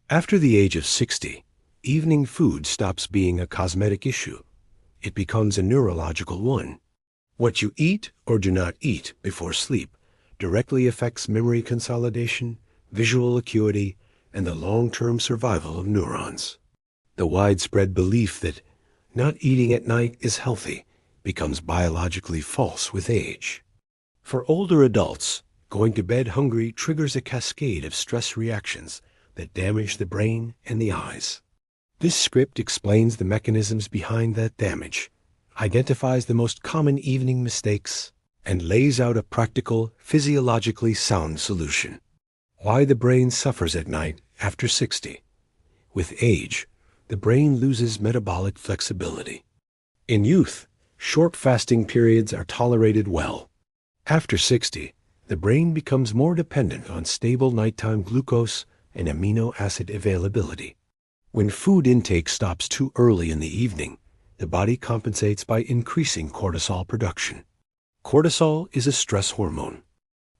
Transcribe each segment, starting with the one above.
After the age of 60, evening food stops being a cosmetic issue. It becomes a neurological one. What you eat or do not eat before sleep directly affects memory consolidation, visual acuity, and the long-term survival of neurons. The widespread belief that not eating at night is healthy becomes biologically false with age. For older adults, going to bed hungry triggers a cascade of stress reactions that damage the brain and the eyes. This script explains the mechanisms behind that damage, identifies the most common evening mistakes, and lays out a practical, physiologically sound solution. Why the brain suffers at night after 60. With age, the brain loses metabolic flexibility. In youth, short fasting periods are tolerated well. After 60, the brain becomes more dependent on stable nighttime glucose and amino acid availability. When food intake stops too early in the evening, the body compensates by increasing cortisol production. Cortisol is a stress hormone.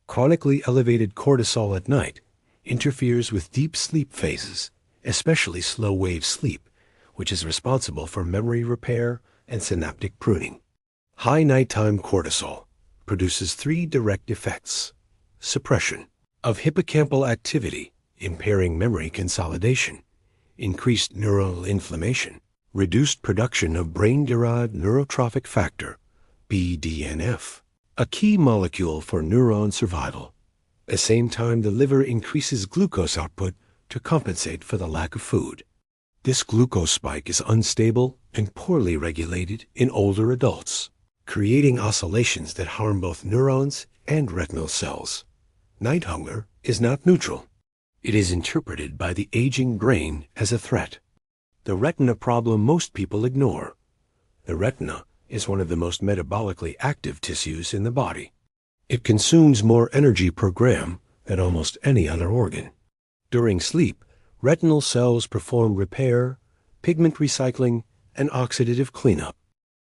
Chronically elevated cortisol at night interferes with deep sleep phases, especially slow-wave sleep, which is responsible for memory repair and synaptic pruning. High nighttime cortisol produces three direct effects: suppression of hippocampal activity, impairing memory consolidation; increased neural inflammation; reduced production of brain-derived neurotrophic factor, BDNF, a key molecule for neuron survival. At the same time, the liver increases glucose output to compensate for the lack of food. This glucose spike is unstable and poorly regulated in older adults, creating oscillations that harm both neurons and retinal cells. Night hunger is not neutral. It is interpreted by the aging brain as a threat. The retina problem most people ignore. The retina is one of the most metabolically active tissues in the body. It consumes more energy per gram than almost any other organ. During sleep, retinal cells perform repair, pigment recycling, and oxidative cleanup.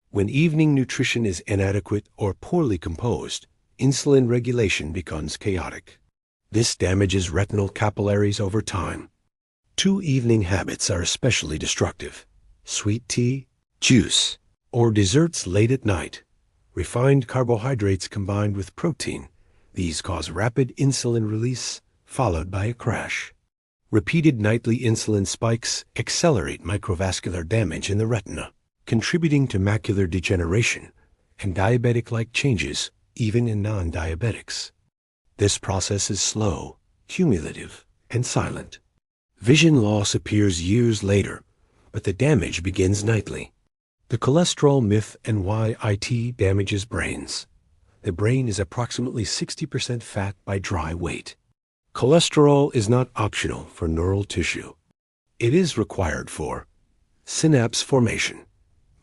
When evening nutrition is inadequate or poorly composed, insulin regulation becomes chaotic. This damages retinal capillaries over time. Two evening habits are especially destructive: sweet tea, juice, or desserts late at night. Refined carbohydrates combined with protein. These cause rapid insulin release, followed by a crash. Repeated nightly insulin spikes accelerate microvascular damage in the retina, contributing to macular degeneration and diabetic-like changes even in non-diabetics. This process is slow, cumulative, and silent. Vision loss appears years later, but the damage begins nightly. The cholesterol myth and why IT damages brains. The brain is approximately 60% fat by dry weight. Cholesterol is not optional for neural tissue. It is required for synapse formation,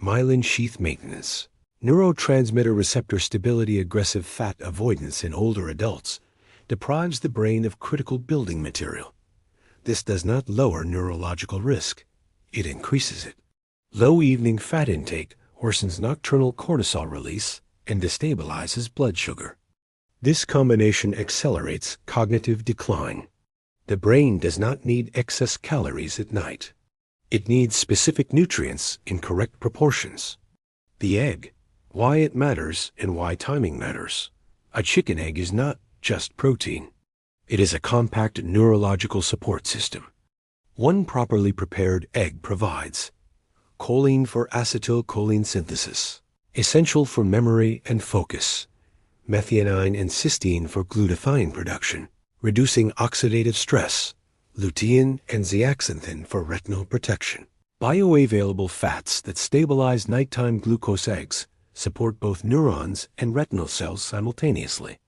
myelin sheath maintenance, neurotransmitter receptor stability. Aggressive fat avoidance in older adults deprives the brain of critical building material. This does not lower neurological risk. It increases it. Low evening fat intake worsens nocturnal cortisol release and destabilizes blood sugar. This combination accelerates cognitive decline. The brain does not need excess calories at night. It needs specific nutrients in correct proportions. The egg, why it matters and why timing matters. A chicken egg is not just protein. It is a compact neurological support system. One properly prepared egg provides choline for acetylcholine synthesis, essential for memory and focus; methionine and cysteine for glutathione production, reducing oxidative stress; lutein and zeaxanthin for retinal protection. Bioavailable fats that stabilize nighttime glucose eggs support both neurons and retinal cells simultaneously.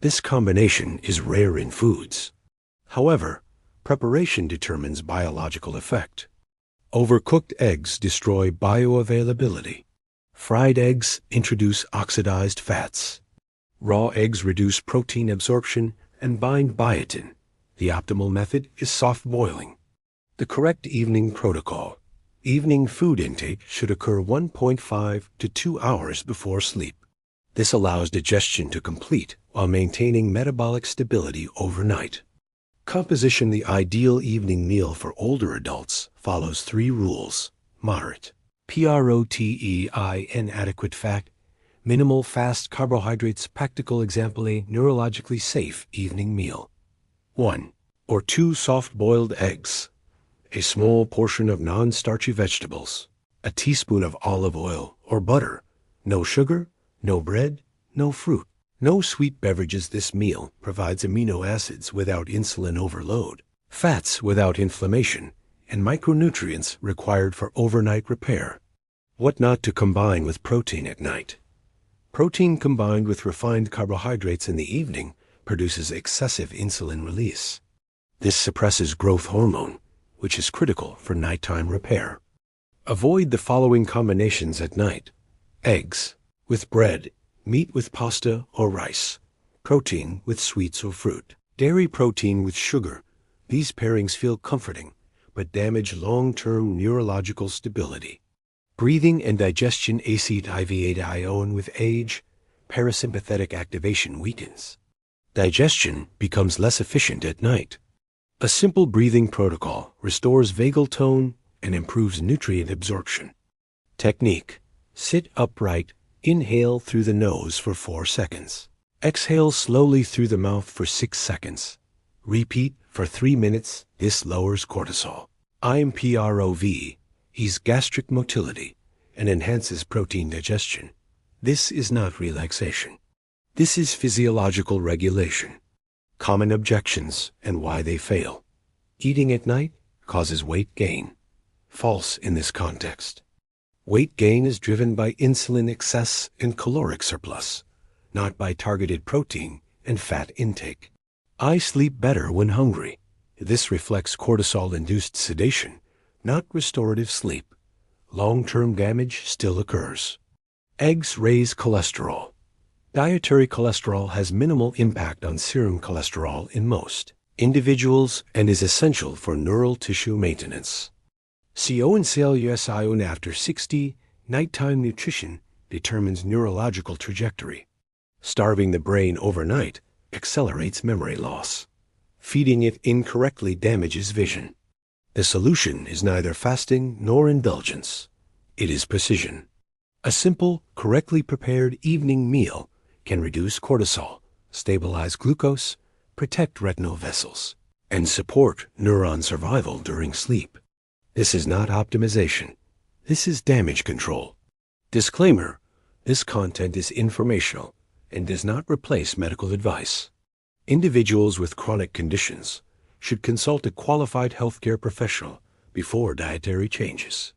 This combination is rare in foods. However, preparation determines biological effect. Overcooked eggs destroy bioavailability. Fried eggs introduce oxidized fats. Raw eggs reduce protein absorption and bind biotin. The optimal method is soft boiling. The correct evening protocol. Evening food intake should occur 1.5 to 2 hours before sleep. This allows digestion to complete while maintaining metabolic stability overnight. Composition. The ideal evening meal for older adults follows 3 rules. Moderate. Protein. Adequate fat. Minimal fast carbohydrates. Practical example, a neurologically safe evening meal. 1 or 2 soft-boiled eggs. A small portion of non-starchy vegetables. A teaspoon of olive oil or butter. No sugar, no bread, no fruit. No sweet beverages. This meal provides amino acids without insulin overload, fats without inflammation, and micronutrients required for overnight repair. What not to combine with protein at night. Protein combined with refined carbohydrates in the evening produces excessive insulin release. This suppresses growth hormone, which is critical for nighttime repair. Avoid the following combinations at night. Eggs with bread, meat with pasta or rice, protein with sweets or fruit, dairy protein with sugar. These pairings feel comforting, but damage long-term neurological stability. Breathing and digestion. Acetylation with age, parasympathetic activation weakens. Digestion becomes less efficient at night. A simple breathing protocol restores vagal tone and improves nutrient absorption. Technique. Sit upright, inhale through the nose for 4 seconds. Exhale slowly through the mouth for 6 seconds. Repeat for 3 minutes. This lowers cortisol. Improv ease gastric motility and enhances protein digestion. This is not relaxation. This is physiological regulation. Common objections and why they fail. Eating at night causes weight gain. False in this context. Weight gain is driven by insulin excess and caloric surplus, not by targeted protein and fat intake. I sleep better when hungry. This reflects cortisol-induced sedation, not restorative sleep. Long-term damage still occurs. Eggs raise cholesterol. Dietary cholesterol has minimal impact on serum cholesterol in most individuals and is essential for neural tissue maintenance. CONCLUSION after 60, nighttime nutrition determines neurological trajectory. Starving the brain overnight accelerates memory loss. Feeding it incorrectly damages vision. The solution is neither fasting nor indulgence. It is precision. A simple, correctly prepared evening meal can reduce cortisol, stabilize glucose, protect retinal vessels, and support neuron survival during sleep. This is not optimization. This is damage control. Disclaimer: this content is informational and does not replace medical advice. Individuals with chronic conditions should consult a qualified healthcare professional before dietary changes.